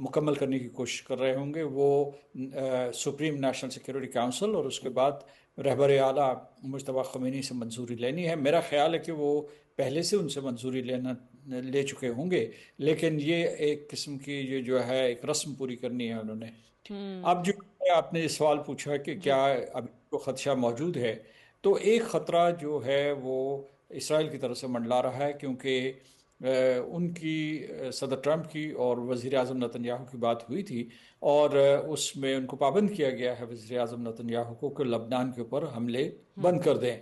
مکمل کرنے کی کوشش کر رہے ہوں گے، وہ سپریم نیشنل سیکورٹی کونسل اور اس کے بعد رہبر اعلیٰ مجتبیٰ خمینی سے منظوری لینی ہے۔ میرا خیال ہے کہ وہ پہلے سے ان سے منظوری لے چکے ہوں گے، لیکن یہ ایک قسم کی یہ جو ہے ایک رسم پوری کرنی ہے انہوں نے۔ اب جو آپ نے یہ سوال پوچھا کہ جی کیا ابھی کو خدشہ موجود ہے، تو ایک خطرہ جو ہے وہ اسرائیل کی طرف سے منڈلا رہا ہے، کیونکہ ان کی صدر ٹرمپ کی اور وزیر اعظم نتن یاہو کی بات ہوئی تھی، اور اس میں ان کو پابند کیا گیا ہے وزیر اعظم نتن یاہو کو کہ لبنان کے اوپر حملے بند کر دیں،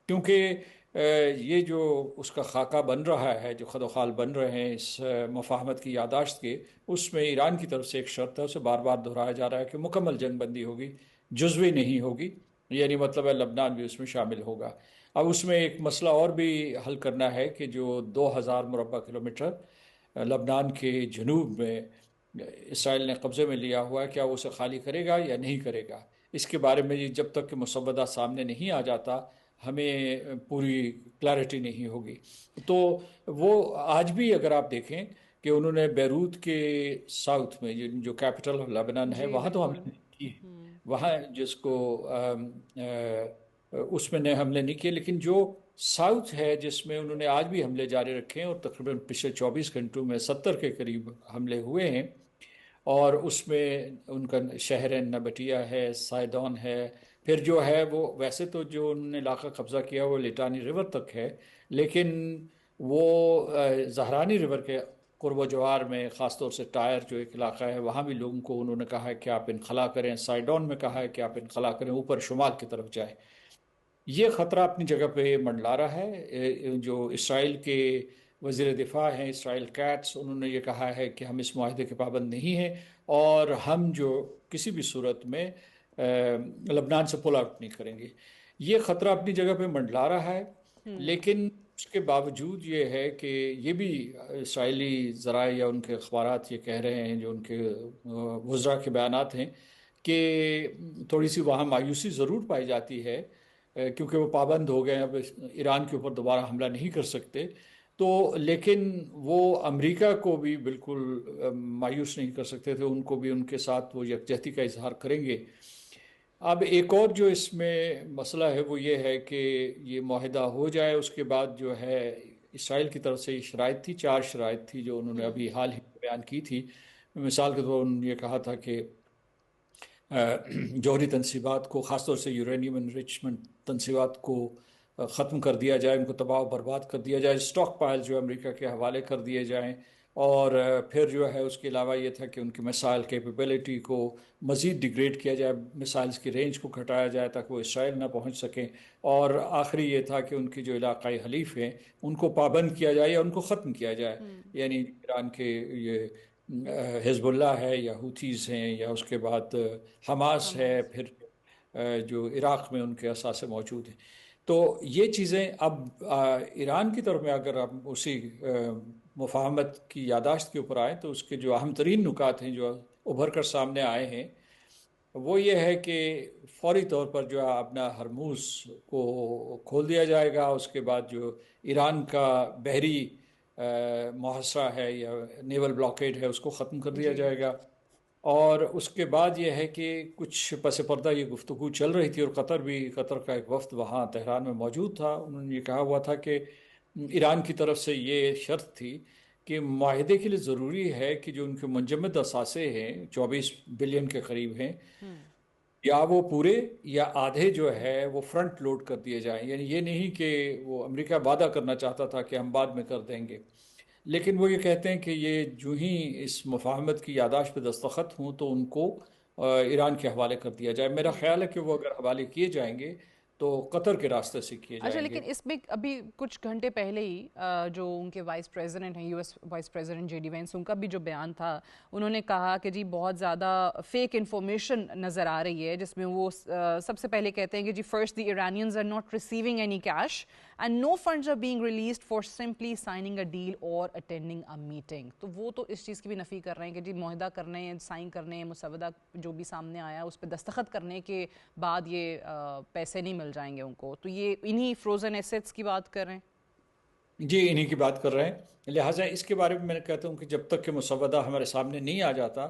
کیونکہ یہ جو اس کا خاکہ بن رہا ہے، جو خد و خال بن رہے ہیں اس مفاہمت کی یادداشت کے، اس میں ایران کی طرف سے ایک شرط ہے، اسے بار بار دہرایا جا رہا ہے کہ مکمل جنگ بندی ہوگی، جزوی نہیں ہوگی، یعنی مطلب ہے لبنان بھی اس میں شامل ہوگا۔ اب اس میں ایک مسئلہ اور بھی حل کرنا ہے کہ جو 2000 مربع کلومیٹر لبنان کے جنوب میں اسرائیل نے قبضے میں لیا ہوا ہے، کیا وہ اسے خالی کرے گا یا نہیں کرے گا؟ اس کے بارے میں جب تک کہ مسودہ سامنے نہیں آ جاتا ہمیں پوری کلیرٹی نہیں ہوگی۔ تو وہ آج بھی اگر آپ دیکھیں کہ انہوں نے بیروت کے ساؤتھ میں جو کیپٹل آف لبنان ہے، جی وہاں تو بالکل حملے نہیں کیے، وہاں جس کو اس میں نے حملے نہیں کیے، لیکن جو ساؤتھ ہے جس میں انہوں نے آج بھی حملے جاری رکھے ہیں، اور تقریباً پچھلے 24 گھنٹوں میں 70 کے قریب حملے ہوئے ہیں، اور اس میں ان کا شہر نبٹیہ ہے، سائدون ہے، پھر جو ہے وہ ویسے تو جو انہوں نے علاقہ قبضہ کیا وہ لیٹانی ریور تک ہے، لیکن وہ زہرانی ریور کے قرب و جوار میں، خاص طور سے ٹائر جو ایک علاقہ ہے، وہاں بھی لوگوں کو انہوں نے کہا ہے کہ آپ انخلا کریں، سائڈون میں کہا ہے کہ آپ انخلا کریں، اوپر شمال کی طرف جائیں۔ یہ خطرہ اپنی جگہ پہ منڈلا رہا ہے۔ جو اسرائیل کے وزیر دفاع ہیں اسرائیل کیٹس، انہوں نے یہ کہا ہے کہ ہم اس معاہدے کے پابند نہیں ہیں، اور ہم جو کسی بھی صورت میں لبنان سے پل آؤٹ نہیں کریں گے۔ یہ خطرہ اپنی جگہ پہ منڈلا رہا ہے، لیکن اس کے باوجود یہ ہے کہ یہ بھی اسرائیلی ذرائع یا ان کے اخبارات یہ کہہ رہے ہیں، جو ان کے وزراء کے بیانات ہیں، کہ تھوڑی سی وہاں مایوسی ضرور پائی جاتی ہے، کیونکہ وہ پابند ہو گئے ہیں، اب ایران کے اوپر دوبارہ حملہ نہیں کر سکتے، تو لیکن وہ امریکہ کو بھی بالکل مایوس نہیں کر سکتے تھے، ان کو بھی ان کے ساتھ وہ یکجہتی کا اظہار کریں گے۔ اب ایک اور جو اس میں مسئلہ ہے وہ یہ ہے کہ یہ معاہدہ ہو جائے، اس کے بعد جو ہے اسرائیل کی طرف سے یہ شرائط تھی، 4 شرائط تھی جو انہوں نے ابھی حال ہی میں بیان کی تھی۔ مثال کے طور پر انہوں نے یہ کہا تھا کہ جوہری تنصیبات کو، خاص طور سے یورینیم انریچمنٹ تنصیبات کو ختم کر دیا جائے، ان کو تباہ و برباد کر دیا جائے، اسٹاک پائل جو امریکہ کے حوالے کر دیے جائیں، اور پھر جو ہے اس کے علاوہ یہ تھا کہ ان کی میسائل کیپیبلٹی کو مزید ڈیگریڈ کیا جائے، میسائلز کی رینج کو گھٹایا جائے تاکہ وہ اسرائیل نہ پہنچ سکیں، اور آخری یہ تھا کہ ان کی جو علاقائی حلیف ہیں ان کو پابند کیا جائے یا ان کو ختم کیا جائے، یعنی ایران کے یہ حزب اللہ ہے یا ہوتیز ہیں، یا اس کے بعد حماس ہے، پھر جو عراق میں ان کے اثاثے موجود ہیں۔ تو یہ چیزیں اب ایران کی طرف میں اگر ہم اسی مفاہمت کی یادداشت کے اوپر آئیں تو اس کے جو اہم ترین نکات ہیں جو ابھر کر سامنے آئے ہیں وہ یہ ہے کہ فوری طور پر جو ہے اپنا ہرموز کو کھول دیا جائے گا، اس کے بعد جو ایران کا بحری محاصرہ ہے یا نیول بلاکیڈ ہے اس کو ختم کر دیا جائے گا، اور اس کے بعد یہ ہے کہ کچھ پس پردہ یہ گفتگو چل رہی تھی، اور قطر کا ایک وفد وہاں تہران میں موجود تھا، انہوں نے یہ کہا ہوا تھا کہ ایران کی طرف سے یہ شرط تھی کہ معاہدے کے لیے ضروری ہے کہ جو ان کے منجمد اثاثے ہیں 24 بلین کے قریب ہیں، یا وہ پورے یا آدھے جو ہے وہ فرنٹ لوڈ کر دیے جائیں، یعنی یہ نہیں کہ وہ امریکہ وعدہ کرنا چاہتا تھا کہ ہم بعد میں کر دیں گے، لیکن وہ یہ کہتے ہیں کہ یہ جو ہی اس مفاہمت کی یادداشت پہ دستخط ہوں تو ان کو ایران کے حوالے کر دیا جائے۔ میرا خیال ہے کہ وہ اگر حوالے کیے جائیں گے تو قطر کے راستے سے کیے اچھا، جائیں گے۔ لیکن اس میں ابھی کچھ گھنٹے پہلے ہی جو ان کے وائس پریزیڈنٹ ہیں، U S vice president J D Vance, ان کا بھی جو بیان تھا، انہوں نے کہا کہ جی بہت زیادہ فیک انفارمیشن نظر آ رہی ہے، جس میں وہ سب سے پہلے کہتے ہیں کہ جی first the Iranians are not receiving any cash and no funds are being released for simply signing a deal اور اٹینڈنگ اے میٹنگ۔ تو وہ تو اس چیز کی بھی نفی کر رہے ہیں کہ جی معاہدہ کرنے ہیں، سائن کرنے ہیں، مسودہ جو بھی سامنے آیا اس پہ دستخط کرنے کے بعد یہ پیسے نہیں مل جائیں گے ان کو، تو یہ انہی فروزن ایسیٹس کی بات کر رہے ہیں۔ جی انہی کی بات کر رہے ہیں، لہٰذا اس کے بارے میں میں کہتا ہوں کہ جب تک کہ مسودہ ہمارے سامنے نہیں آ جاتا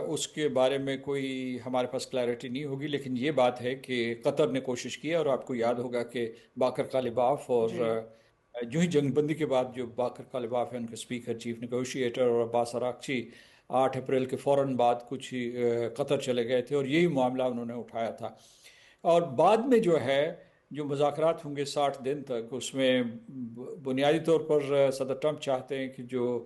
اس کے بارے میں کوئی ہمارے پاس کلیئرٹی نہیں ہوگی، لیکن یہ بات ہے کہ قطر نے کوشش کی ہے، اور آپ کو یاد ہوگا کہ باقر کالباف اور جی جو ہی جنگ بندی کے بعد جو باقر کالباف ہیں ان کے اسپیکر چیف نیگوشیٹر، اور عباس اراغچی 8 اپریل کے فوراً بعد کچھ ہی قطر چلے گئے تھے اور یہی معاملہ انہوں نے اٹھایا تھا۔ اور بعد میں جو ہے جو مذاکرات ہوں گے 60 دن تک، اس میں بنیادی طور پر صدر ٹرمپ چاہتے ہیں کہ جو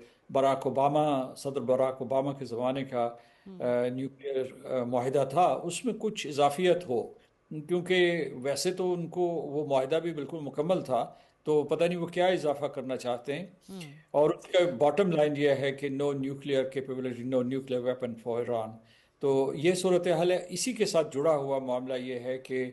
صدر براک اوباما کے زمانے کا نیوکلیئر معاہدہ تھا اس میں کچھ اضافیت ہو، کیونکہ ویسے تو ان کو وہ معاہدہ بھی بالکل مکمل تھا، تو پتہ نہیں وہ کیا اضافہ کرنا چاہتے ہیں۔ اور اس کا باٹم لائن یہ ہے کہ no nuclear capability, no nuclear weapon for Iran. تو یہ صورتحال ہے، اسی کے ساتھ جڑا ہوا معاملہ یہ ہے کہ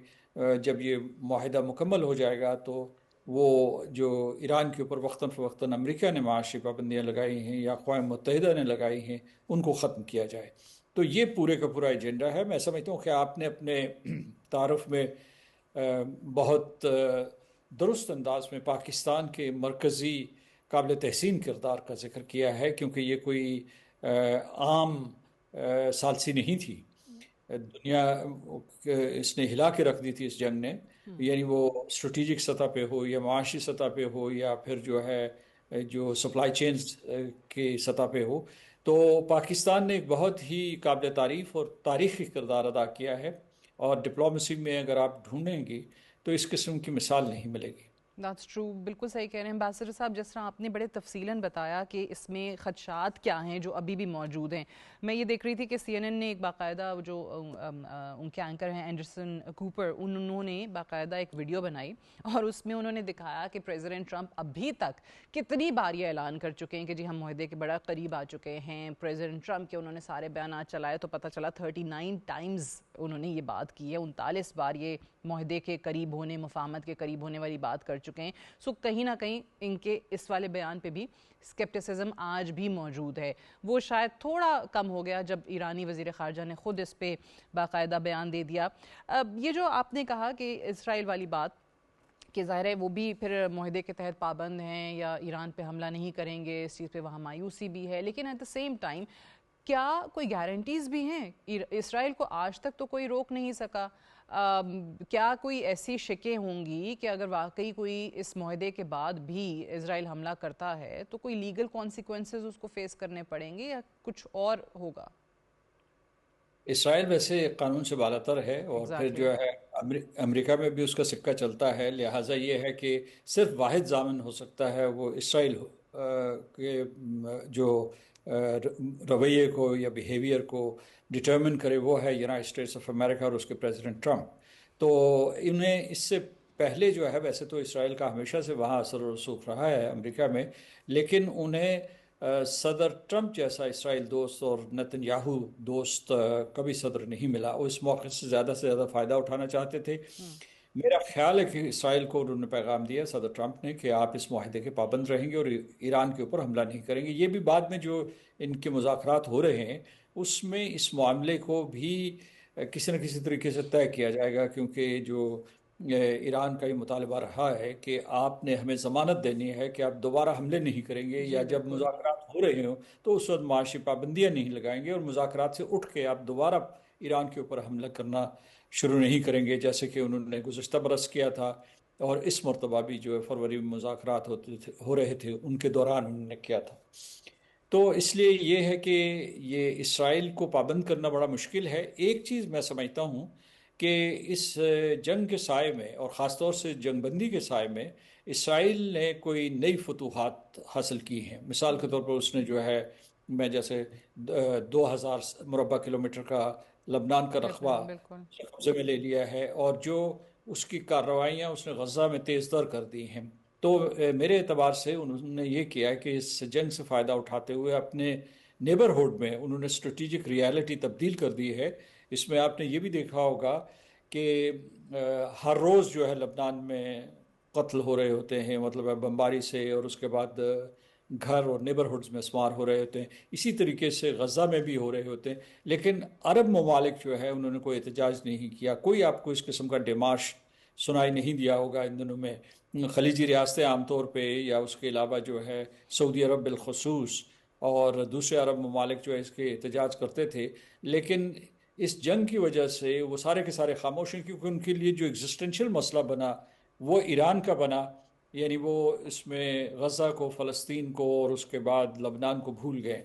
جب یہ معاہدہ مکمل ہو جائے گا تو وہ جو ایران کے اوپر وقتاً فوقتاً امریکہ نے معاشی پابندیاں لگائی ہیں یا اقوام متحدہ نے لگائی ہیں ان کو ختم کیا جائے۔ تو یہ پورے کا پورا ایجنڈا ہے۔ میں سمجھتا ہوں کہ آپ نے اپنے تعارف میں بہت درست انداز میں پاکستان کے مرکزی قابل تحسین کردار کا ذکر کیا ہے، کیونکہ یہ کوئی عام ثالثی نہیں تھی۔ دنیا اس نے ہلا کے رکھ دی تھی اس جنگ نے، یعنی وہ اسٹریٹجک سطح پہ ہو یا معاشی سطح پہ ہو یا پھر جو ہے جو سپلائی چینز کی سطح پہ ہو، تو پاکستان نے ایک بہت ہی قابل تعریف اور تاریخی کردار ادا کیا ہے، اور ڈپلومسی میں اگر آپ ڈھونڈیں گی تو اس قسم کی مثال نہیں ملے گی۔ دیٹس ٹرو، بالکل صحیح کہہ رہے ہیں امبیسڈر صاحب۔ جس طرح آپ نے بڑے تفصیلاً بتایا کہ اس میں خدشات کیا ہیں جو ابھی بھی موجود ہیں، میں یہ دیکھ رہی تھی کہ سی این این نے ایک باقاعدہ جو ان کے اینکر ہیں اینڈرسن کوپر، انہوں نے باقاعدہ ایک ویڈیو بنائی اور اس میں انہوں نے دکھایا کہ پریزیڈنٹ ٹرمپ ابھی تک کتنی بار یہ اعلان کر چکے ہیں کہ جی ہم معاہدے کے بڑا قریب آ چکے ہیں۔ پریزیڈنٹ ٹرمپ کے انہوں نے سارے بیانات چلائے تو پتہ چلا 39 ٹائمز انہوں نے یہ بات کی ہے، 39 بار یہ معاہدے کے قریب ہونے، مفاہمت کے قریب ہونے والی بات کر چکے ہیں۔ سو کہیں نہ کہیں ان کے اس والے بیان پہ بھی اسکیپٹسزم آج بھی موجود ہے۔ وہ شاید تھوڑا کم ہو گیا جب ایرانی وزیر خارجہ نے خود اس پہ باقاعدہ بیان دے دیا۔ اب یہ جو آپ نے کہا کہ اسرائیل والی بات کہ ظاہر ہے وہ بھی پھر معاہدے کے تحت پابند ہیں یا ایران پہ حملہ نہیں کریں گے، اس چیز پہ وہاں مایوسی بھی ہے، لیکن ایٹ دا سیم ٹائم کیا کوئی گارنٹیز بھی ہیں؟ اسرائیل کو آج تک تو کوئی روک نہیں سکا، کیا کوئی ایسی شکیں ہوں گی کہ اگر واقعی کوئی اس معاہدے کے بعد بھی اسرائیل حملہ کرتا ہے تو کوئی لیگل کانسیکوینسز اس کو فیس کرنے پڑیں گے یا کچھ اور ہوگا؟ اسرائیل ویسے قانون سے بالاتر ہے، اور پھر ایگزیکٹلی جو ہے امریکہ میں بھی اس کا سکہ چلتا ہے، لہٰذا یہ ہے کہ صرف واحد ضامن ہو سکتا ہے وہ اسرائیل کے جو رویے کو یا بیہیویئر کو ڈٹرمن کرے، وہ ہے یونائٹڈ اسٹیٹس آف امریکہ اور اس کے پریزیڈنٹ ٹرمپ۔ تو انہیں اس سے پہلے جو ہے ویسے تو اسرائیل کا ہمیشہ سے وہاں اثر و رسوخ رہا ہے امریکہ میں، لیکن انہیں صدر ٹرمپ جیسا اسرائیل دوست اور نتن یاہو دوست کبھی صدر نہیں ملا۔ وہ اس موقع سے زیادہ فائدہ اٹھانا چاہتے تھے۔ میرا خیال ہے کہ اسرائیل کو انہوں نے پیغام دیا صدر ٹرمپ نے کہ آپ اس معاہدے کے پابند رہیں گے اور ایران کے اوپر حملہ نہیں کریں گے۔ یہ بھی بعد میں جو ان کے مذاکرات ہو رہے ہیں اس میں اس معاملے کو بھی کسی نہ کسی طریقے سے طے کیا جائے گا، کیونکہ جو ایران کا یہ مطالبہ رہا ہے کہ آپ نے ہمیں ضمانت دینی ہے کہ آپ دوبارہ حملے نہیں کریں گے، جی یا جب بالکل مذاکرات ہو رہے ہوں تو اس وقت معاشی پابندیاں نہیں لگائیں گے، اور مذاکرات سے اٹھ کے آپ دوبارہ ایران کے اوپر حملہ کرنا شروع نہیں کریں گے، جیسے کہ انہوں نے گزشتہ برس کیا تھا، اور اس مرتبہ بھی جو فروری میں مذاکرات ہو رہے تھے ان کے دوران انہوں نے کیا تھا۔ تو اس لیے یہ ہے کہ یہ اسرائیل کو پابند کرنا بڑا مشکل ہے۔ ایک چیز میں سمجھتا ہوں کہ اس جنگ کے سائے میں، اور خاص طور سے جنگ بندی کے سائے میں، اسرائیل نے کوئی نئی فتوحات حاصل کی ہیں۔ مثال کے طور پر اس نے جو ہے میں جیسے 2000 مربع کلومیٹر کا لبنان کا رقبہ بالکل بالکل قبضے میں لے لیا ہے، اور جو اس کی کارروائیاں اس نے غزہ میں تیز تر کر دی ہیں۔ تو میرے اعتبار سے انہوں نے یہ کیا کہ اس جنگ سے فائدہ اٹھاتے ہوئے اپنے نیبرہڈ میں انہوں نے اسٹریٹجک ریالٹی تبدیل کر دی ہے۔ اس میں آپ نے یہ بھی دیکھا ہوگا کہ ہر روز جو ہے لبنان میں قتل ہو رہے ہوتے ہیں، مطلب بمباری سے، اور اس کے بعد گھر اور نیبرہڈز میں اسمار ہو رہے ہوتے ہیں، اسی طریقے سے غزہ میں بھی ہو رہے ہوتے ہیں۔ لیکن عرب ممالک جو ہے انہوں نے کوئی احتجاج نہیں کیا، کوئی آپ کو اس قسم کا ڈیمارش سنائی نہیں دیا ہوگا ان دنوں میں. خلیجی ریاستیں عام طور پہ یا اس کے علاوہ جو ہے سعودی عرب بالخصوص اور دوسرے عرب ممالک جو ہے اس کے احتجاج کرتے تھے، لیکن اس جنگ کی وجہ سے وہ سارے کے سارے خاموش ہیں، کیونکہ ان کے لیے جو ایگزسٹنشل مسئلہ بنا وہ ایران کا بنا. یعنی وہ اس میں غزہ کو، فلسطین کو اور اس کے بعد لبنان کو بھول گئے.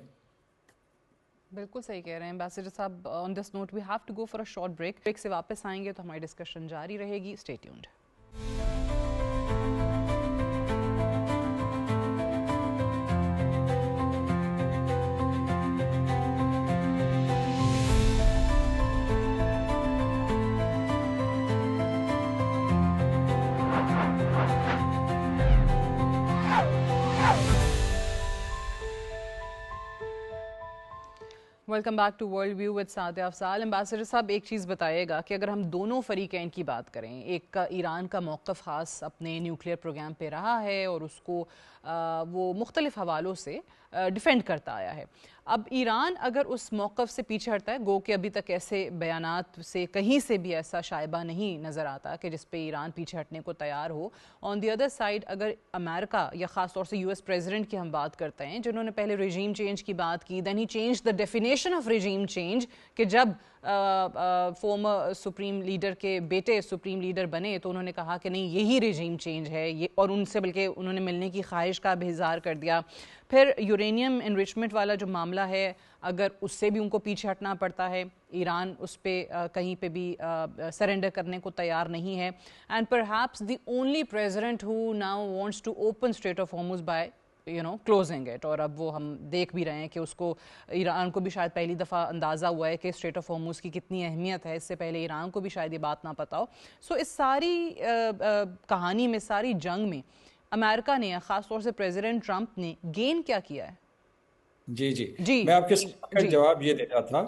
بالکل صحیح کہہ رہے ہیں امبیسڈر صاحب. On this note we have to go for a short break سے واپس آئیں گے تو ہماری ڈسکشن جاری رہے گی. Stay tuned. Welcome back to World View with Sadia Afzal. Ambassador صاحب ایک چیز بتائیے گا کہ اگر ہم دونوں فریقین کی بات کریں، ایک کا ایران کا موقف خاص اپنے نیوکلیئر پروگرام پہ رہا ہے اور اس کو وہ مختلف حوالوں سے ڈیفینڈ کرتا آیا ہے. اب ایران اگر اس موقف سے پیچھے ہٹتا ہے، گو کہ ابھی تک ایسے بیانات سے کہیں سے بھی ایسا شائبہ نہیں نظر آتا کہ جس پہ ایران پیچھے ہٹنے کو تیار ہو. آن دی ادر سائڈ اگر امریکہ یا خاص طور سے US پریزیڈنٹ کی ہم بات کرتے ہیں، جنہوں نے پہلے ریجیم چینج کی بات کی، then he change the definition of regime change, کہ جب فارمر سپریم لیڈر کے بیٹے سپریم لیڈر بنے تو انہوں نے کہا کہ نہیں یہی ریجیم چینج ہے، یہ، اور ان سے بلکہ انہوں نے ملنے کی خواہش کا بھی اظہار کر دیا. پھر یورینیم انریچمنٹ والا جو معاملہ ہے، اگر اس سے بھی ان کو پیچھے ہٹنا پڑتا ہے، ایران اس پہ کہیں پہ بھی سرنڈر کرنے کو تیار نہیں ہے. And perhaps the only president who now wants to open Strait of Hormuz by closing it. اور اب وہ ہم دیکھ بھی رہے ہیں کہ اس کو، ایران کو بھی شاید پہلی دفعہ اندازہ ہوا ہے کہ اسٹریٹ آف ہارمز کی کتنی اہمیت ہے. اس سے پہلے ایران کو بھی شاید یہ بات نہ پتا ہو. سو اس ساری کہانی میں، ساری جنگ میں امریکہ نے، خاص طور سے پریزیڈنٹ ٹرمپ نے گین کیا کیا ہے؟ جی جی، میں آپ کے سوال کا جواب یہ دے رہا تھا.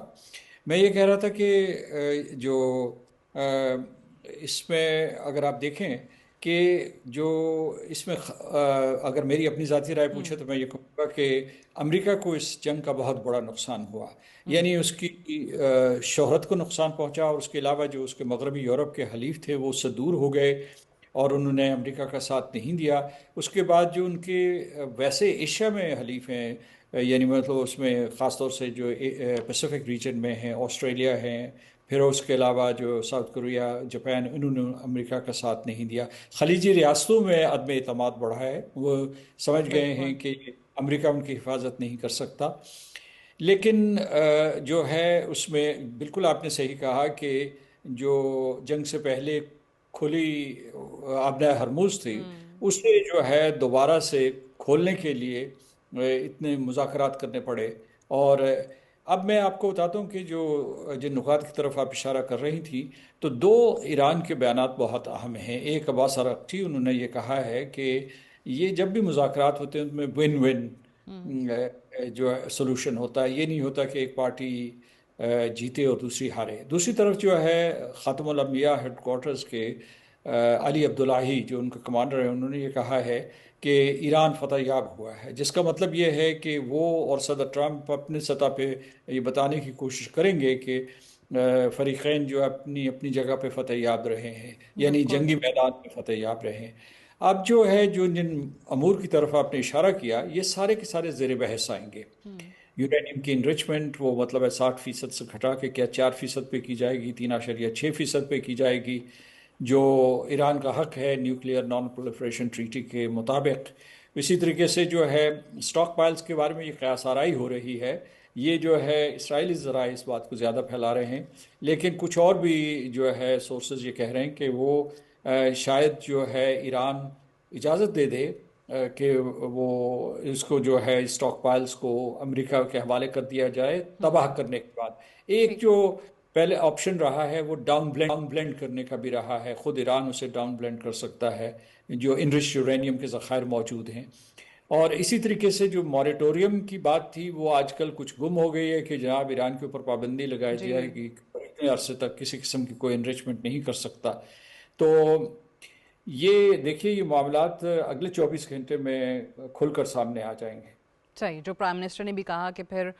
میں یہ کہہ رہا تھا کہ جو اس میں اگر آپ دیکھیں کہ جو اس میں اگر میری اپنی ذاتی رائے پوچھے تو میں یہ کہوں گا کہ امریکہ کو اس جنگ کا بہت بڑا نقصان ہوا. یعنی اس کی شہرت کو نقصان پہنچا، اور اس کے علاوہ جو اس کے مغربی یورپ کے حلیف تھے وہ اس سے دور ہو گئے اور انہوں نے امریکہ کا ساتھ نہیں دیا. اس کے بعد جو ان کے ویسے ایشیا میں حلیف ہیں، یعنی مطلب اس میں خاص طور سے جو پیسیفک ریجن میں ہیں، آسٹریلیا ہیں، پھر اس کے علاوہ جو ساؤتھ کوریا، جاپان، انہوں نے امریکہ کا ساتھ نہیں دیا. خلیجی ریاستوں میں عدم اعتماد بڑھا ہے، وہ سمجھ گئے ہیں کہ امریکہ ان کی حفاظت نہیں کر سکتا. لیکن جو ہے اس میں بالکل آپ نے صحیح کہا کہ جو جنگ سے پہلے کھلی آبنۂ ہرموز تھی، اسے جو ہے دوبارہ سے کھولنے کے لیے اتنے مذاکرات کرنے پڑے. اور اب میں آپ کو بتاتا ہوں کہ جن نکات کی طرف آپ اشارہ کر رہی تھی، تو دو ایران کے بیانات بہت اہم ہیں. ایک عباس اراغچی، انہوں نے یہ کہا ہے کہ یہ جب بھی مذاکرات ہوتے ہیں ان میں ون ون جو سولوشن ہوتا ہے، یہ نہیں ہوتا کہ ایک پارٹی جیتے اور دوسری ہارے. دوسری طرف جو ہے خاتم الانبیاء ہیڈ کوارٹرز کے علی عبداللہی جو ان کا کمانڈر ہے، انہوں نے یہ کہا ہے کہ ایران فتح یاب ہوا ہے، جس کا مطلب یہ ہے کہ وہ اور صدر ٹرمپ اپنے سطح پہ یہ بتانے کی کوشش کریں گے کہ فریقین جو اپنی اپنی جگہ پہ فتح یاب رہے ہیں، یعنی جنگی میدان میں فتح یاب رہے ہیں. اب جو ہے جن امور کی طرف آپ نے اشارہ کیا، یہ سارے کے سارے زیر بحث آئیں گے. یورینیم کی انریچمنٹ، وہ مطلب ہے 60% سے گھٹا کے کیا 4% پہ کی جائے گی، 3.6% پہ کی جائے گی، جو ایران کا حق ہے نیوکلیئر نان پرولیفریشن ٹریٹی کے مطابق. اسی طریقے سے جو ہے اسٹاک پائلز کے بارے میں یہ قیاس آرائی ہو رہی ہے. یہ جو ہے اسرائیلی ذرائع اس بات کو زیادہ پھیلا رہے ہیں، لیکن کچھ اور بھی جو ہے سورسز یہ کہہ رہے ہیں کہ وہ شاید جو ہے ایران اجازت دے دے کہ وہ اس کو جو ہے اسٹاک پائلز کو امریکہ کے حوالے کر دیا جائے تباہ کرنے کے بعد. ایک جو پہلے آپشن رہا ہے وہ ڈاؤن بلینڈ کرنے کا بھی رہا ہے. خود ایران اسے ڈاؤن بلینڈ کر سکتا ہے جو انرچ یورینیم کے ذخائر موجود ہیں. اور اسی طریقے سے جو موریٹوریم کی بات تھی وہ آج کل کچھ گم ہو گئی ہے کہ جناب ایران کے اوپر پابندی لگائی جائے گی، اتنے عرصے تک کسی قسم کی کوئی انریچمنٹ نہیں کر سکتا. تو یہ دیکھیے، یہ معاملات اگلے 24 گھنٹے میں کھل کر سامنے آ جائیں گے. صحیح. جو پرائم منسٹر نے بھی کہا کہ پھر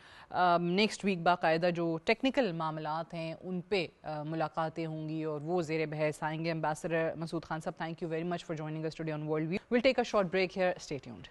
نیکسٹ ویک باقاعدہ جو ٹیکنیکل معاملات ہیں ان پہ ملاقاتیں ہوں گی اور وہ زیر بحث آئیں گے. امبیسڈر مسعود خان صاحب, thank you very much for joining us today on World View. We'll take a short break here. Stay tuned.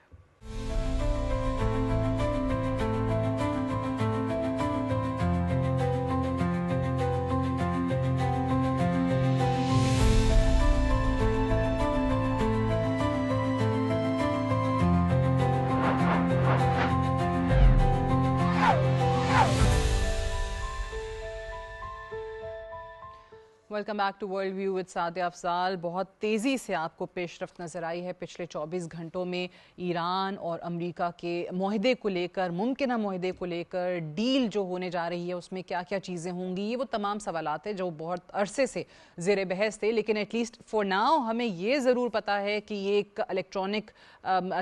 Welcome back to World View with Sadia Afzal. بہت تیزی سے آپ کو پیش رفت نظر آئی ہے پچھلے 24 گھنٹوں میں ایران اور امریکہ کے معاہدے کو لے کر, ممکنہ معاہدے کو لے کر, ڈیل جو ہونے جا رہی ہے اس میں کیا کیا چیزیں ہوں گی. یہ وہ تمام سوالات ہیں جو بہت عرصے سے زیر بحث تھے, لیکن ایٹ لیسٹ فار ناؤ ہمیں یہ ضرور پتا ہے کہ یہ ایک الیکٹرانک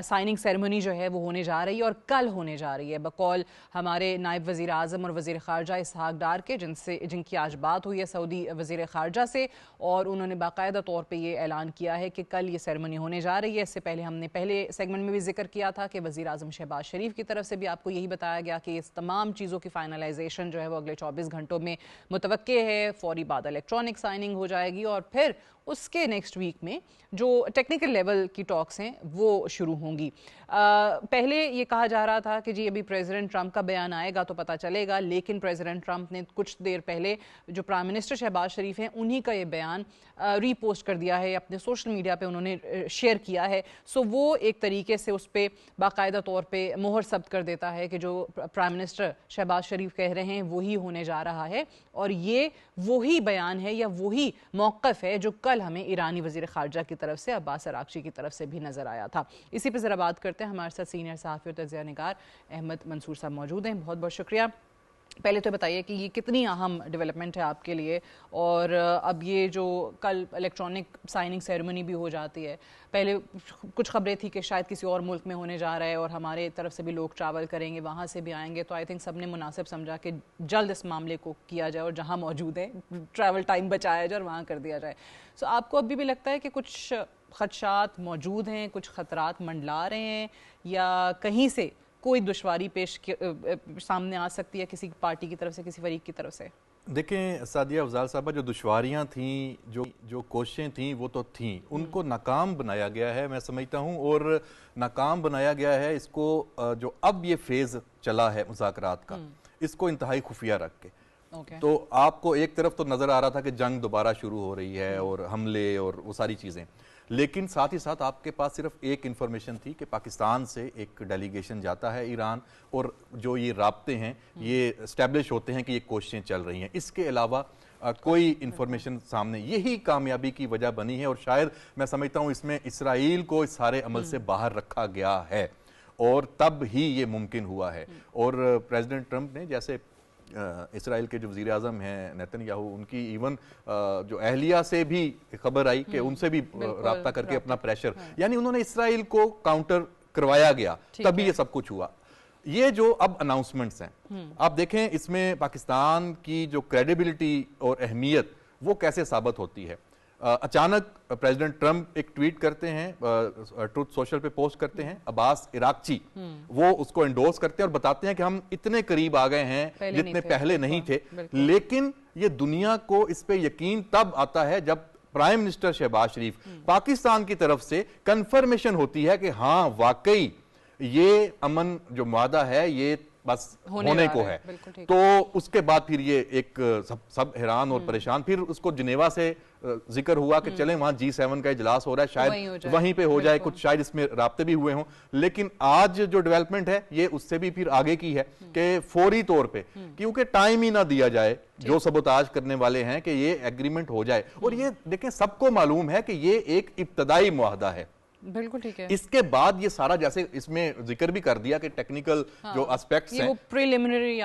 سائننگ سیرمنی جو ہے وہ ہونے جا رہی ہے اور کل ہونے جا رہی ہے. بقول ہمارے نائب وزیر اعظم اور وزیر خارجہ اسحاق ڈار کے, جن کی آج بات ہوئی ہے سعودی وزیر خارجہ سے, اور انہوں نے باقاعدہ طور پہ یہ اعلان کیا ہے کہ کل یہ سیرمنی ہونے جا رہی ہے. اس سے پہلے ہم نے پہلے سیگمنٹ میں بھی ذکر کیا تھا کہ وزیر اعظم شہباز شریف کی طرف سے بھی آپ کو یہی بتایا گیا کہ اس تمام چیزوں کی فائنلائزیشن جو ہے وہ اگلے 24 گھنٹوں میں متوقع ہے. فوری بعد الیکٹرانک سائننگ ہو جائے گی اور پھر اس کے نیکسٹ ویک میں جو ٹیکنیکل لیول کی ٹاکس ہیں وہ شروع ہوں گی. پہلے یہ کہا جا رہا تھا کہ جی ابھی پریزیڈنٹ ٹرمپ کا بیان آئے گا تو پتہ چلے گا, لیکن پریزیڈنٹ ٹرمپ نے کچھ دیر پہلے جو پرائم منسٹر شہباز شریف ہیں انہی کا یہ بیان ری پوسٹ کر دیا ہے, اپنے سوشل میڈیا پہ انہوں نے شیئر کیا ہے. سو وہ ایک طریقے سے اس پہ باقاعدہ طور پہ مہر ثبت کر دیتا ہے کہ جو پرائم منسٹر شہباز شریف کہہ رہے ہیں وہی ہونے جا رہا ہے, اور یہ وہی بیان ہے یا وہی موقف ہے جو کل ہمیں ایرانی وزیر خارجہ کی طرف سے عباس اراغچی کی طرف سے بھی نظر آیا تھا. اسی پہ ذرا بات کرتے ہیں. ہمارے ساتھ سینئر صحافی اور تجزیہ نگار احمد منصور صاحب موجود ہیں. بہت بہت شکریہ. پہلے تو بتائیے کہ یہ کتنی اہم ڈیولپمنٹ ہے آپ کے لیے, اور اب یہ جو کل الیکٹرانک سائننگ سیرمنی بھی ہو جاتی ہے, پہلے کچھ خبریں تھی کہ شاید کسی اور ملک میں ہونے جا رہا ہے اور ہمارے طرف سے بھی لوگ ٹریول کریں گے, وہاں سے بھی آئیں گے, تو آئی تھنک سب نے مناسب سمجھا کہ جلد اس معاملے کو کیا جائے اور جہاں موجود ہے ٹریول ٹائم بچایا جائے اور وہاں کر دیا جائے. سو آپ کو ابھی بھی لگتا ہے کہ کچھ خدشات موجود ہیں, کچھ خطرات منڈلا رہے ہیں, یا کہیں سے کوئی دشواری سامنے آ سکتی ہے کسی پارٹی کی طرف سے, کسی فریق کی طرف سے؟ دیکھیں سعدیہ افضال صاحبہ, جو دشواریاں تھیں, جو کوششیں تھیں وہ تو تھیں, ان کو ناکام بنایا گیا ہے میں سمجھتا ہوں. اور ناکام بنایا گیا ہے اس کو, جو اب یہ فیز چلا ہے مذاکرات کا, اس کو انتہائی خفیہ رکھ کے. تو آپ کو ایک طرف تو نظر آ رہا تھا کہ جنگ دوبارہ شروع ہو رہی ہے اور حملے اور وہ ساری چیزیں, لیکن ساتھ ہی ساتھ آپ کے پاس صرف ایک انفارمیشن تھی کہ پاکستان سے ایک ڈیلیگیشن جاتا ہے ایران, اور جو یہ رابطے ہیں یہ اسٹیبلش ہوتے ہیں کہ یہ کوششیں چل رہی ہیں. اس کے علاوہ کوئی انفارمیشن سامنے, یہی کامیابی کی وجہ بنی ہے, اور شاید میں سمجھتا ہوں اس میں اسرائیل کو اس سارے عمل سے باہر رکھا گیا ہے, اور تب ہی یہ ممکن ہوا ہے. اور پریزیڈنٹ ٹرمپ نے, جیسے اسرائیل کے جو وزیر اعظم ہیں نیتن یاہو, ان کی ایون جو اہلیہ سے بھی خبر آئی کہ ان سے بھی رابطہ کر کے اپنا پریشر, یعنی انہوں نے اسرائیل کو کاؤنٹر کروایا گیا, تبھی یہ سب کچھ ہوا. یہ جو اب اناؤنسمنٹس ہیں آپ دیکھیں, اس میں پاکستان کی جو کریڈیبلٹی اور اہمیت وہ کیسے ثابت ہوتی ہے. اچانک پریزیڈنٹ ٹرمپ ایک ٹویٹ کرتے ہیں, ٹروتھ سوشل پہ پوسٹ کرتے ہیں, عباس اراغچی وہ اس کو انڈورس کرتے ہیں اور بتاتے ہیں کہ ہم اتنے قریب آ گئے ہیں جتنے پہلے نہیں تھے. لیکن یہ دنیا کو اس پہ یقین تب آتا ہے جب پرائم منسٹر شہباز شریف پاکستان کی طرف سے کنفرمیشن ہوتی ہے کہ ہاں واقعی یہ امن جو معاہدہ ہے یہ بس ہونے کو ہے. تو اس کے بعد پھر یہ ایک سب حیران اور پریشان, پھر اس کو جنیوا سے ذکر ہوا کہ چلیں وہاں G7 کا اجلاس ہو رہا ہے, شاید وہیں پہ ہو جائے کچھ, شاید اس میں رابطے بھی ہوئے ہوں. لیکن آج جو ڈیولپمنٹ ہے یہ اس سے بھی پھر آگے کی ہے کہ فوری طور پہ, کیونکہ ٹائم ہی نہ دیا جائے جو سبوتاج کرنے والے ہیں کہ یہ ایگریمنٹ ہو جائے. اور یہ دیکھیں سب کو معلوم ہے کہ یہ ایک ابتدائی معاہدہ ہے, بالکل ٹھیک ہے. اس کے بعد یہ سارا, جیسے اس میں ذکر بھی کر دیا کہ ٹیکنیکل جو اسپیکٹس ہیں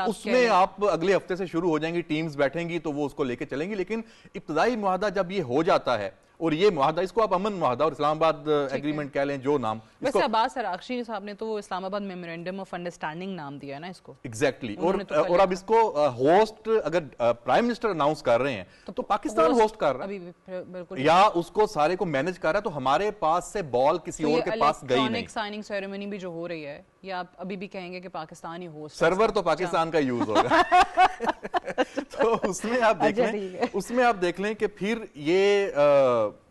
اس میں آپ اگلے ہفتے سے شروع ہو جائیں گی, ٹیمز بیٹھیں گی تو وہ اس کو لے کے چلیں گی. لیکن ابتدائی معاہدہ جب یہ ہو جاتا ہے اور یہ معاہدہ, اس کو آپ امن معاہدہ اور اسلام آباد ایگریمنٹ کہہ لیں, جو نام. ویسے عباس اراغچی صاحب نے تو وہ اسلام آباد میمورینڈم آف انڈرسٹینڈنگ نام دیا ہے نا اس کو. ایگزیکٹلی. اور اب اس کو ہوسٹ اگر پرائم منسٹر اناؤنس کر رہے ہیں تو پاکستان ہوسٹ کر رہا ہے یا اس کو سارے کو مینج کر رہا ہے, تو ہمارے پاس سے بال کسی اور کے پاس گئی نہیں. سائننگ سیریمنی بھی جو ہو رہی ہے, یا آپ ابھی بھی کہیں گے کہ پاکستان ہی ہوسٹ, سرور تو پاکستان کا یوز ہوگا. تو اس میں آپ دیکھ لیں کہ پھر یہ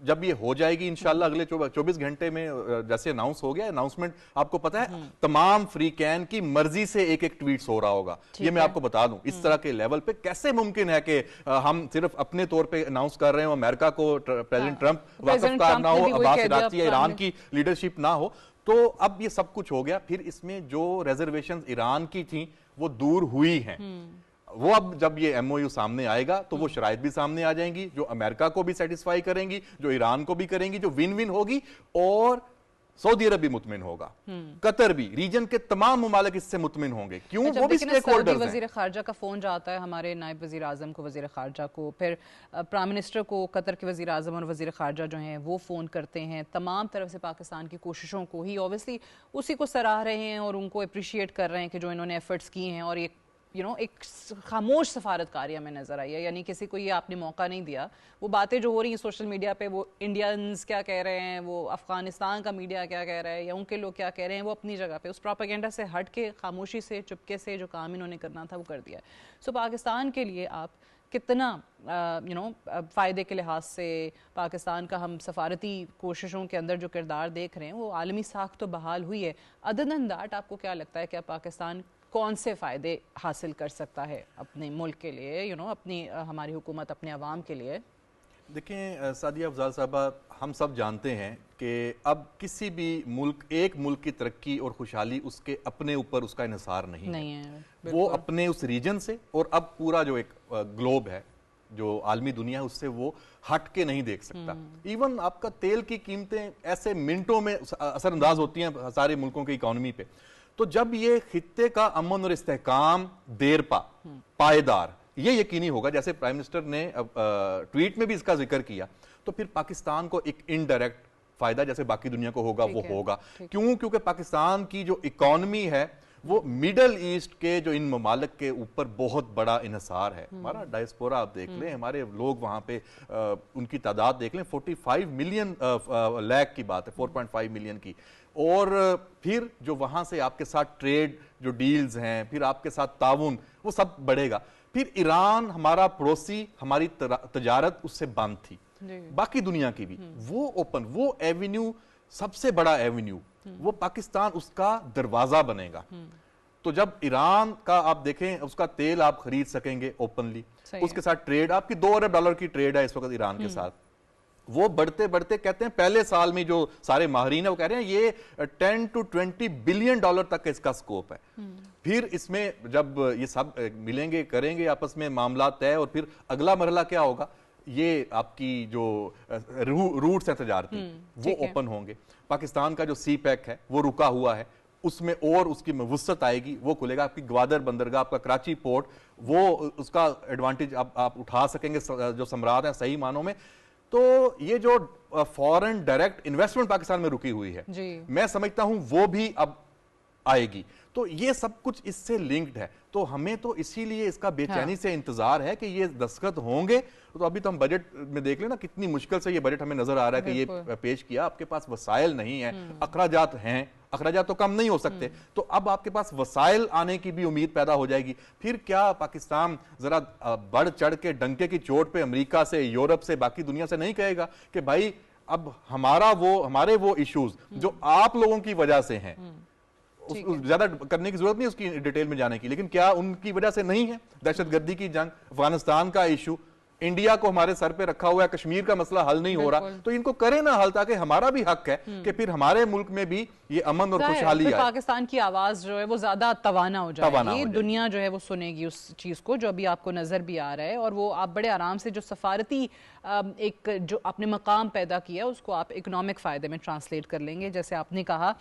جب یہ ہو جائے گی انشاءاللہ اگلے 24 گھنٹے میں, جیسے اناؤنس ہو گیا اناؤنسمنٹ, آپ کو پتا ہے تمام فریقین کی مرضی سے ایک ایک ٹویٹس ہو رہا ہوگا. یہ میں آپ کو بتا دوں, اس طرح کے لیول پہ کیسے ممکن ہے کہ ہم صرف اپنے طور پہ اناؤنس کر رہے ہیں, امریکہ کو پریزیڈنٹ ٹرمپ واقف کار نہ ہو, عباس اراغچی یا ایران کی لیڈرشپ نہ ہو. تو اب یہ سب کچھ ہو گیا, پھر اس میں جو ریزرویشنز ایران کی تھیں وہ دور ہوئی ہیں. وہ اب جب یہ ایم او یو سامنے آئے گا تو وہ شرائط بھی سامنے آ جائیں گی جو امریکہ کو بھی سیٹسفائی کریں گی, جو ایران کو بھی کریں گی, جو ون ون ہوگی. اور سعودی عرب بھی مطمئن ہوگا, قطر بھی, ریجن کے تمام ممالک اس سے مطمئن ہوں گے. کیوں؟ وہ بھی اسٹیک ہولڈرز ہیں. وزیر خارجہ کا فون جاتا ہے ہمارے نائب وزیر اعظم کو, وزیر خارجہ کو, پھر پرائم منسٹر کو قطر کے وزیر اعظم اور وزیر خارجہ جو ہیں وہ فون کرتے ہیں. تمام طرف سے پاکستان کی کوششوں کو ہی اوبیسلی اسی کو سراہ رہے ہیں اور ان کو اپریشیٹ کر رہے ہیں کہ جو انہوں نے ایفرٹس کی ہیں. اور ایک خاموش سفارتکاری ہمیں نظر آئی ہے, یعنی کسی کو یہ آپ نے موقع نہیں دیا. وہ باتیں جو ہو رہی ہیں سوشل میڈیا پہ, وہ انڈینز کیا کہہ رہے ہیں, وہ افغانستان کا میڈیا کیا کہہ رہا ہے, یا ان کے لوگ کیا کہہ رہے ہیں, وہ اپنی جگہ پہ اس پروپیگنڈا سے ہٹ کے خاموشی سے چپکے سے جو کام انہوں نے کرنا تھا وہ کر دیا ہے. سو پاکستان کے لیے آپ کتنا فائدے کے لحاظ سے پاکستان کا ہم سفارتی کوششوں کے اندر جو کردار دیکھ رہے ہیں وہ عالمی ساخت تو بحال ہوئی ہے. ادر دین دیٹ آپ کو کیا لگتا ہے کہ پاکستان کون سے فائدے حاصل کر سکتا ہے اپنے ملک کے لیے, اپنی ہماری حکومت اپنے عوام کے لیے؟ دیکھیں سعدیہ افضال صاحبہ, ہم سب جانتے ہیں کہ اب کسی بھی ملک, ایک ملک کی ترقی اور خوشحالی اس کے اپنے اوپر اس کا انحصار نہیں ہے. وہ اپنے اس ریجن سے, اور اب پورا جو ایک گلوب ہے, جو عالمی دنیا ہے, اس سے وہ ہٹ کے نہیں دیکھ سکتا. ایون آپ کا تیل کی قیمتیں ایسے منٹوں میں اثر انداز ہوتی ہیں سارے ملکوں کی اکانومی پہ. تو جب یہ خطے کا امن اور استحکام دیرپا پائیدار یہ یقینی ہوگا, جیسے پرائم منسٹر نے ٹویٹ میں بھی اس کا ذکر کیا, تو پھر پاکستان کو ایک انڈائریکٹ فائدہ جیسے باقی دنیا کو ہوگا وہ ہوگا. کیوں؟ کیونکہ پاکستان کی جو اکانومی ہے وہ میڈل ایسٹ کے جو ان ممالک کے اوپر بہت بڑا انحصار ہے. ہمارا ڈائسپورا آپ دیکھ لیں, ہمارے لوگ وہاں پہ ان کی تعداد دیکھ لیں, 45 ملین لیک کی بات ہے, 4.5 ملین کی. اور پھر جو وہاں سے آپ کے ساتھ ٹریڈ جو ڈیلز ہیں, پھر آپ کے ساتھ تعاون, وہ سب بڑھے گا. پھر ایران ہمارا پڑوسی, ہماری تجارت اس سے بند تھی, باقی دنیا کی بھی وہ اوپن, وہ ایونیو سب سے بڑا ایونیو, وہ پاکستان اس کا دروازہ بنے گا. تو جب ایران کا آپ دیکھیں اس کا تیل آپ خرید سکیں گے اوپنلی, اس کے ساتھ ٹریڈ آپ کی $2 ارب کی ٹریڈ ہے اس وقت ایران کے ساتھ. وہ بڑھتے بڑھتے کہتے ہیں پہلے سال میں جو سارے ماہرین ہیں وہ کہہ رہے ہیں یہ $10 to $20 بلین تک اس کا سکوپ ہے. پھر اس میں جب یہ سب ملیں گے کریں گے آپس میں معاملات طے, اور پھر اگلا مرحلہ کیا ہوگا, یہ آپ کی جو روٹس ہیں تجارتی وہ اوپن ہوں گے. پاکستان کا جو سی پیک ہے وہ رکا ہوا ہے, اس میں اور اس کی وسعت آئے گی, وہ کھلے گا. آپ کی گوادر بندرگاہ, آپ کا کراچی پورٹ, وہ اس کا ایڈوانٹیج آپ اٹھا سکیں گے جو سمراٹ ہیں صحیح معنوں میں. تو یہ جو فورن ڈائریکٹ انویسٹمنٹ پاکستان میں رکی ہوئی ہے, میں سمجھتا ہوں وہ بھی اب آئے گی. تو یہ سب کچھ اس سے لنکڈ ہے. تو ہمیں تو اسی لیے اس کا بے چینی سے انتظار ہے کہ یہ دستخط ہوں گے. تو ابھی تو ہم بجٹ میں دیکھ لیں نا, کتنی مشکل سے یہ بجٹ ہمیں نظر آ رہا ہے کہ یہ پیش کیا. آپ کے پاس وسائل نہیں ہیں, اخراجات ہیں, اخراجات تو کم نہیں ہو سکتے. تو اب آپ کے پاس وسائل آنے کی بھی امید پیدا ہو جائے گی. پھر کیا پاکستان ذرا بڑھ چڑھ کے ڈنکے کی چوٹ پہ امریکہ سے, یورپ سے, باقی دنیا سے نہیں کہے گا کہ بھائی اب ہمارے وہ ایشوز جو آپ لوگوں کی وجہ سے ہیں, زیادہ کرنے کی ضرورت نہیں اس کی ڈیٹیل میں جانے کی, لیکن کیا ان کی وجہ سے نہیں ہے؟ دہشت گردی کی جنگ, افغانستان کا ایشو, انڈیا کو ہمارے سر پہ رکھا ہوا ہے, کشمیر کا مسئلہ حل نہیں ہو رہا, تو ان کو کرے نا حل, تاکہ ہمارا بھی حق ہے کہ پھر ہمارے ملک میں بھی یہ امن اور خوشحالی آئے. پاکستان کی آواز جو ہے وہ زیادہ توانا ہو جائے گی, دنیا جو ہے وہ سنے گی اس چیز کو جو ابھی آپ کو نظر بھی آ رہا ہے. اور وہ آپ بڑے آرام سے جو سفارتی ایک جو آپ نے مقام پیدا کیا اس کو آپ اکنامک فائدے میں ٹرانسلیٹ کر لیں گے جیسے آپ نے کہا.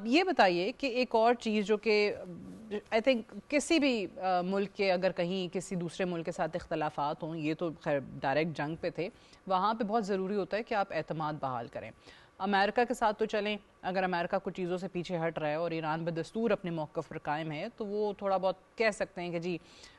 یہ بتائیے کہ ایک اور چیز جو کہ آئی تھنک کسی بھی ملک کے اگر کہیں کسی دوسرے ملک کے ساتھ اختلافات ہوں، یہ تو خیر ڈائریکٹ جنگ پہ تھے، وہاں پہ بہت ضروری ہوتا ہے کہ آپ اعتماد بحال کریں. امریکہ کے ساتھ تو چلیں، اگر امریکہ کچھ چیزوں سے پیچھے ہٹ رہا ہے اور ایران بدستور اپنے موقف پر قائم ہے تو وہ تھوڑا بہت کہہ سکتے ہیں کہ جی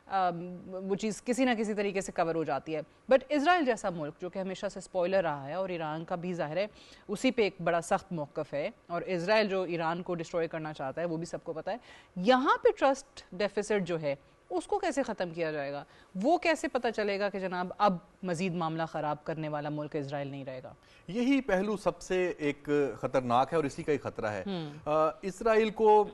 وہ چیز کسی نہ کسی طریقے سے کور ہو جاتی ہے. بٹ اسرائیل جیسا ملک جو کہ ہمیشہ سے اسپوائلر رہا ہے، اور ایران کا بھی ظاہر ہے اسی پہ ایک بڑا سخت موقف ہے، اور اسرائیل جو ایران کو ڈسٹروائے کرنا چاہتا ہے وہ بھی سب کو پتہ ہے. یہاں پہ ٹرسٹ ڈیفیسٹ جو ہے اس کو کیسے ختم کیا جائے گا؟ وہ کیسے پتہ چلے گا کہ جناب اب مزید معاملہ خراب کرنے والا ملک اسرائیل نہیں رہے گا؟ یہی پہلو سب سے ایک خطرناک ہے اور اسی کا ہی خطرہ ہے. اسرائیل کو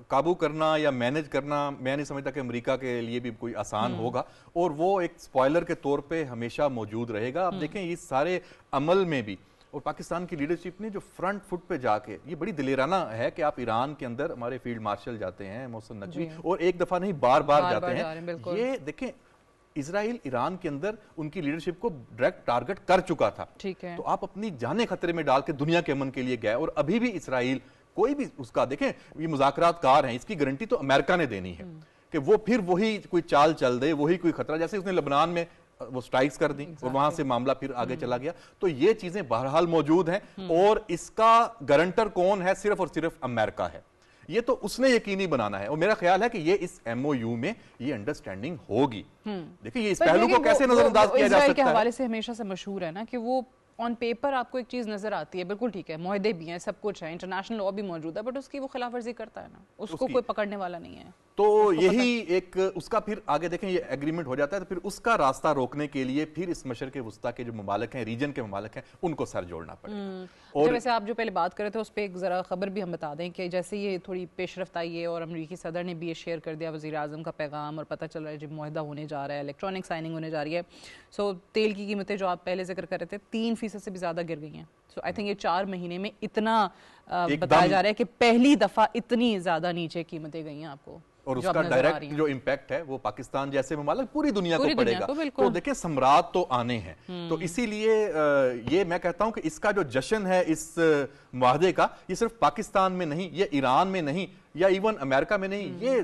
قابو کرنا یا مینج کرنا میں نہیں سمجھتا کہ امریکہ کے لیے بھی کوئی آسان ہوگا، اور وہ ایک سپوائلر کے طور پہ ہمیشہ موجود رہے گا. اب دیکھیں اس سارے عمل میں بھی اور پاکستان کی لیڈرشپ نے جو فرنٹ فٹ پہ جا کے، یہ بڑی دلیرانہ ہے کہ آپ ایران کے اندر، ہمارے فیلڈ مارشل جاتے ہیں محسن نقوی، اور ایک دفعہ نہیں بار بار جاتے ہیں. یہ دیکھیں اسرائیل ایران کے اندر ان کی لیڈرشپ کو ڈائریکٹ ٹارگٹ کر چکا تھا، تو آپ اپنی جانیں خطرے میں ڈال کے دنیا کے امن کے لیے گئے. اور ابھی بھی اسرائیل کوئی بھی اس کا، دیکھیں یہ مذاکرات کار ہیں، اس کی گارنٹی تو امریکہ نے دینی ہے کہ وہ پھر وہی کوئی چال چل دے، وہی کوئی خطرہ، جیسے اس نے لبنان میں وہ سٹرائکس کر دیں اور وہاں سے معاملہ پھر آگے چلا گیا. تو یہ چیزیں بہرحال موجود ہیں، اور اس کا گارنٹر کون ہے؟ صرف اور صرف امریکہ ہے. یہ تو اس نے یقینی بنانا ہے، اور میرا خیال ہے کہ یہ اس ایم او یو میں یہ انڈرسٹینڈنگ ہوگی. دیکھیں یہ اس پہلو کو کیسے نظر انداز کیا جا سکتا ہے؟ اسرائیل کے حوالے سے ہمیشہ سے مشہور ہے نا کہ وہ آن پیپر آپ کو ایک چیز نظر آتی ہے، بالکل ٹھیک ہے، معاہدے بھی ہیں، سب کچھ ہے، انٹرنیشنل لاء بھی موجود ہے، بٹ اس کی وہ خلاف ورزی کرتا ہے نا، اس کو کوئی پکڑنے والا نہیں ہے. تو یہی ایک اس کا پھر آگے دیکھیں یہ ایگریمنٹ ہو جاتا ہے، تو پھر اس کا راستہ روکنے کے لیے پھر اس مشرق وسطیٰ کے جو ممالک ہیں، ریجن کے ممالک ہیں، ان کو سر جوڑنا پڑے گا. اور ویسے آپ جو پہلے بات کر رہے تھے اس پہ ایک ذرا خبر بھی ہم بتا دیں کہ جیسے یہ تھوڑی پیش رفت آئی ہے اور امریکی صدر نے بھی یہ شیئر کر دیا وزیر اعظم کا پیغام، اور پتہ چل رہا ہے جب معاہدہ ہونے جا رہا ہے، الیکٹرانک سائننگ ہونے جا رہی ہے. سو تیل کی قیمتیں جو آپ پہلے ذکر کر رہے تھے 3% سے بھی زیادہ گر گئی ہیں. سو آئی تھنک یہ 4 مہینے میں اتنا بتایا جا رہا ہے کہ پہلی دفعہ اتنی زیادہ نیچے قیمتیں گئی ہیں آپ کو. اور اس کا ڈائریکٹ جو امپیکٹ ہے وہ پاکستان جیسے ممالک پوری دنیا کو پڑے گا. تو دیکھیں سمراٹ تو آنے ہیں، تو اسی لیے یہ میں کہتا ہوں کہ اس کا جو جشن ہے اس معاہدے کا، یہ صرف پاکستان میں نہیں، یہ ایران میں نہیں، یا ایون امریکہ میں نہیں، یہ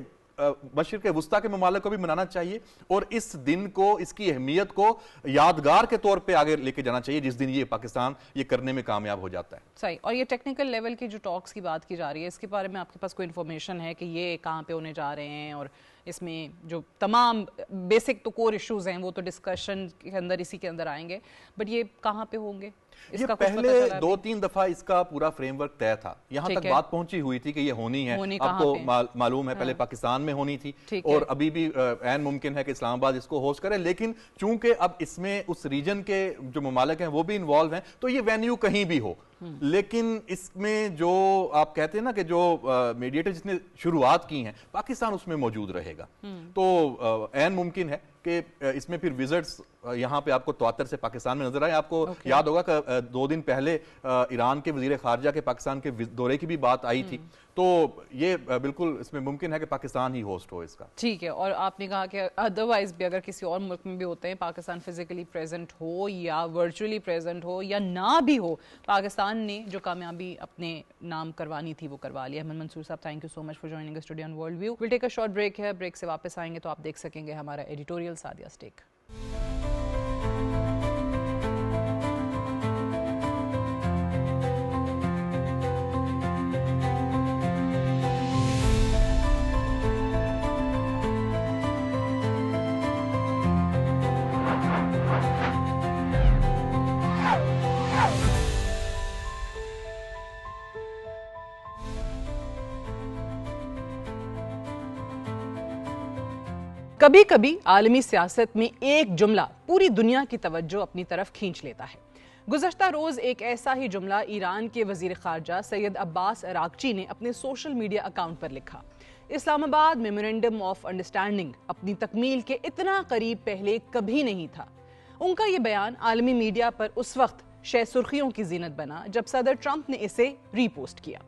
مشرق وسطیٰ کے ممالک کو بھی منانا چاہیے، اور اس دن کو، اس کی اہمیت کو یادگار کے طور پہ آگے لے کے جانا چاہیے جس دن یہ پاکستان یہ کرنے میں کامیاب ہو جاتا ہے. صحیح. اور یہ ٹیکنیکل لیول کی جو ٹاکس کی بات کی جا رہی ہے، اس کے بارے میں آپ کے پاس کوئی انفارمیشن ہے کہ یہ کہاں پہ ہونے جا رہے ہیں، اور اس میں جو تمام بیسک تو کور ایشوز ہیں وہ تو ڈسکشن کے اندر اسی کے اندر آئیں گے، بٹ یہ کہاں پہ ہوں گے؟ یہ پہلے 2-3 دفعہ اس کا پورا فریم ورک طے تھا، یہاں تک بات پہنچی ہوئی تھی کہ یہ ہونی ہے. آپ کو معلوم ہے پہلے پاکستان میں ہونی تھی، اور ابھی بھی عین ممکن ہے کہ اسلام آباد اس کو ہوسٹ کرے، لیکن چونکہ اب اس میں اس ریجن کے جو ممالک ہیں وہ بھی انوالو ہیں، تو یہ وینیو کہیں بھی ہو. لیکن اس میں جو آپ کہتے ہیں نا کہ جو میڈیٹر جس نے شروعات کی ہیں، پاکستان اس میں موجود رہے گا. تو عین ممکن ہے کہ اس میں پھر وزٹس یہاں پہ آپ کو تواتر سے پاکستان میں نظر آئے. آپ کو یاد ہوگا کہ 2 دن پہلے ایران کے وزیر خارجہ کے پاکستان کے دورے کی بھی بات آئی تھی. تو یہ بالکل اس میں ممکن ہے کہ پاکستان ہی ہوسٹ ہو اس کا. ٹھیک ہے. اور آپ نے کہا کہ ادروائز بھی اگر کسی اور ملک میں بھی ہوتے ہیں، پاکستان فزیکلی پریزنٹ ہو یا ورچولی پریزنٹ ہو یا نہ بھی ہو، پاکستان نے جو کامیابی اپنے نام کروانی تھی وہ کروا لی. احمد منصور صاحب، thank you so much for joining us today on world view. We'll take a short break ہے، بریک سے واپس آئیں گے تو آپ دیکھ سکیں گے ہمارا ایڈیٹوریل سعدیہ اسٹیک. کبھی کبھی عالمی سیاست میں ایک جملہ پوری دنیا کی توجہ اپنی طرف کھینچ لیتا ہے. گزشتہ روز ایک ایسا ہی جملہ ایران کے وزیر خارجہ سید عباس عراقچی نے اپنے سوشل میڈیا اکاؤنٹ پر لکھا. اسلام آباد میمورنڈم آف انڈرسٹینڈنگ اپنی تکمیل کے اتنا قریب پہلے کبھی نہیں تھا. ان کا یہ بیان عالمی میڈیا پر اس وقت شہ سرخیوں کی زینت بنا جب صدر ٹرمپ نے اسے ری پوسٹ کیا.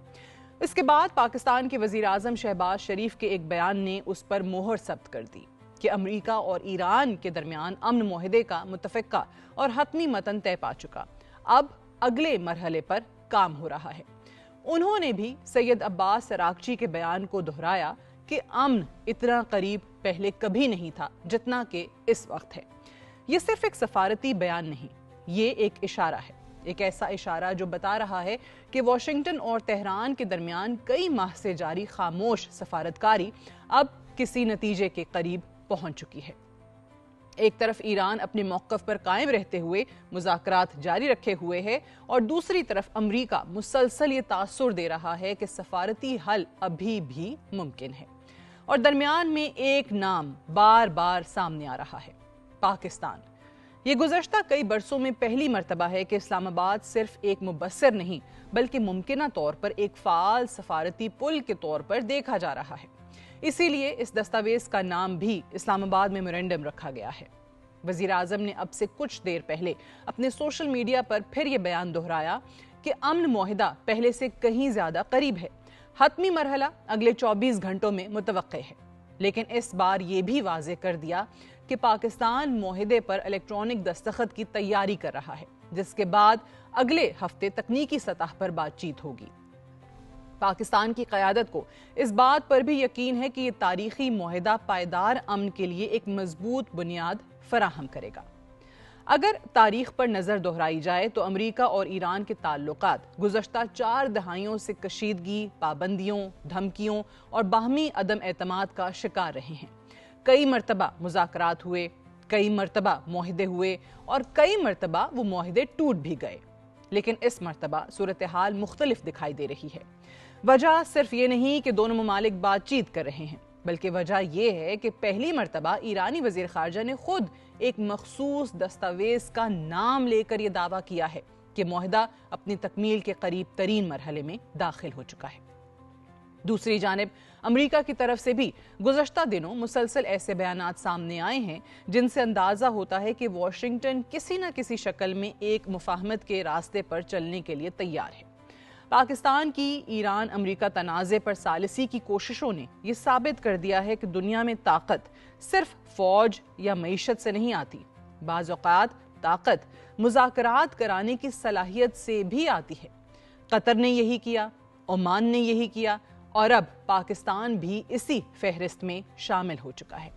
اس کے بعد پاکستان کے وزیر اعظم شہباز شریف کے ایک بیان نے اس پر مہر ثبت کر دی کہ امریکہ اور ایران کے درمیان امن معاہدے کا متفقہ اور حتمی متن طے پا چکا. اب اگلے مرحلے پر کام ہو رہا ہے. انہوں نے بھی سید عباس اراغچی کے بیان کو دہرایا کہ امن اتنا قریب پہلے کبھی نہیں تھا جتنا کہ اس وقت ہے۔ یہ صرف ایک سفارتی بیان نہیں، یہ ایک اشارہ ہے، ایک ایسا اشارہ جو بتا رہا ہے کہ واشنگٹن اور تہران کے درمیان کئی ماہ سے جاری خاموش سفارتکاری اب کسی نتیجے کے قریب پہنچ چکی ہے۔ ایک طرف ایران اپنے موقف پر قائم رہتے ہوئے مذاکرات جاری رکھے ہوئے ہے، اور دوسری طرف امریکہ مسلسل یہ تاثر دے رہا ہے کہ سفارتی حل ابھی بھی ممکن ہے۔ اور درمیان میں ایک نام بار بار سامنے آ رہا ہے، پاکستان۔ یہ گزشتہ کئی برسوں میں پہلی مرتبہ ہے کہ اسلام آباد صرف ایک مبصر نہیں بلکہ ممکنہ طور پر ایک فعال سفارتی پل کے طور پر دیکھا جا رہا ہے۔ اسی لیے اس دستاویز کا نام بھی اسلام آباد میمورنڈم رکھا گیا ہے۔ وزیر اعظم نے اب سے کچھ دیر پہلے اپنے سوشل میڈیا پر پھر یہ بیان دہرایا کہ امن معاہدہ پہلے سے کہیں زیادہ قریب ہے۔ حتمی مرحلہ اگلے 24 گھنٹوں میں متوقع ہے، لیکن اس بار یہ بھی واضح کر دیا کہ پاکستان معاہدے پر الیکٹرانک دستخط کی تیاری کر رہا ہے، جس کے بعد اگلے ہفتے تکنیکی سطح پر بات چیت ہوگی۔ پاکستان کی قیادت کو اس بات پر بھی یقین ہے کہ یہ تاریخی معاہدہ پائیدار امن کے لیے ایک مضبوط بنیاد فراہم کرے گا۔ اگر تاریخ پر نظر دہرائی جائے تو امریکہ اور ایران کے تعلقات گزشتہ 4 دہائیوں سے کشیدگی، پابندیوں، دھمکیوں اور باہمی عدم اعتماد کا شکار رہے ہیں۔ کئی مرتبہ مذاکرات ہوئے، کئی مرتبہ معاہدے ہوئے اور کئی مرتبہ وہ معاہدے ٹوٹ بھی گئے، لیکن اس مرتبہ صورتحال مختلف دکھائی دے رہی ہے۔ وجہ صرف یہ نہیں کہ دونوں ممالک بات چیت کر رہے ہیں، بلکہ وجہ یہ ہے کہ پہلی مرتبہ ایرانی وزیر خارجہ نے خود ایک مخصوص دستاویز کا نام لے کر یہ دعویٰ کیا ہے کہ معاہدہ اپنی تکمیل کے قریب ترین مرحلے میں داخل ہو چکا ہے۔ دوسری جانب امریکہ کی طرف سے بھی گزشتہ دنوں مسلسل ایسے بیانات سامنے آئے ہیں جن سے اندازہ ہوتا ہے کہ واشنگٹن کسی نہ کسی شکل میں ایک مفاہمت کے راستے پر چلنے کے لیے تیار ہے۔ پاکستان کی ایران امریکہ تنازع پر ثالثی کی کوششوں نے یہ ثابت کر دیا ہے کہ دنیا میں طاقت صرف فوج یا معیشت سے نہیں آتی، بعض اوقات طاقت مذاکرات کرانے کی صلاحیت سے بھی آتی ہے۔ قطر نے یہی کیا، عمان نے یہی کیا، اور اب پاکستان بھی اسی فہرست میں شامل ہو چکا ہے۔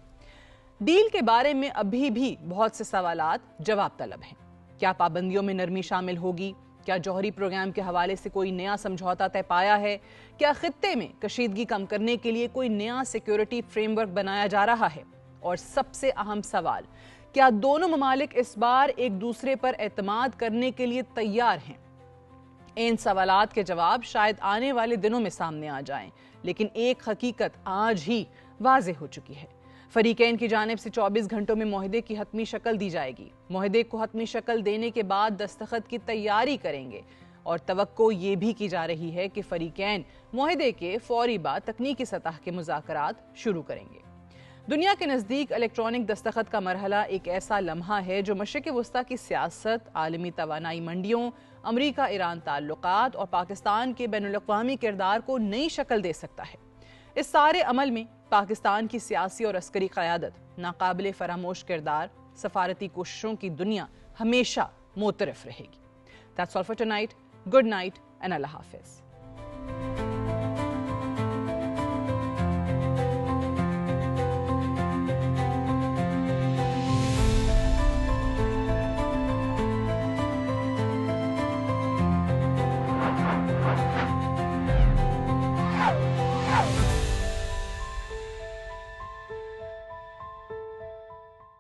ڈیل کے بارے میں ابھی بھی بہت سے سوالات جواب طلب ہیں۔ کیا پابندیوں میں نرمی شامل ہوگی؟ کیا جوہری پروگرام کے حوالے سے کوئی نیا سمجھوتا طے پایا ہے؟ کیا خطے میں کشیدگی کم کرنے کے لیے کوئی نیا سیکیورٹی فریم ورک بنایا جا رہا ہے؟ اور سب سے اہم سوال، کیا دونوں ممالک اس بار ایک دوسرے پر اعتماد کرنے کے لیے تیار ہیں؟ ان سوالات کے جواب شاید آنے والے دنوں میں سامنے آ جائیں، لیکن ایک حقیقت آج ہی واضح ہو چکی ہے۔ فریقین کی جانب سے 24 گھنٹوں میں معاہدے کی حتمی شکل دی جائے گی۔ معاہدے کو حتمی شکل دینے کے بعد دستخط کی تیاری کریں گے، اور توقع یہ بھی کی جا رہی ہے کہ فریقین معاہدے کے فوری بعد تکنیکی سطح کے مذاکرات شروع کریں گے۔ دنیا کے نزدیک الیکٹرانک دستخط کا مرحلہ ایک ایسا لمحہ ہے جو مشرق وسطیٰ کی سیاست، عالمی توانائی منڈیوں، امریکہ ایران تعلقات اور پاکستان کے بین الاقوامی کردار کو نئی شکل دے سکتا ہے۔ اس سارے عمل میں پاکستان کی سیاسی اور عسکری قیادت، ناقابل فراموش کردار، سفارتی کوششوں کی دنیا ہمیشہ معترف رہے گی۔ That's all for tonight. Good night and Allah Hafiz.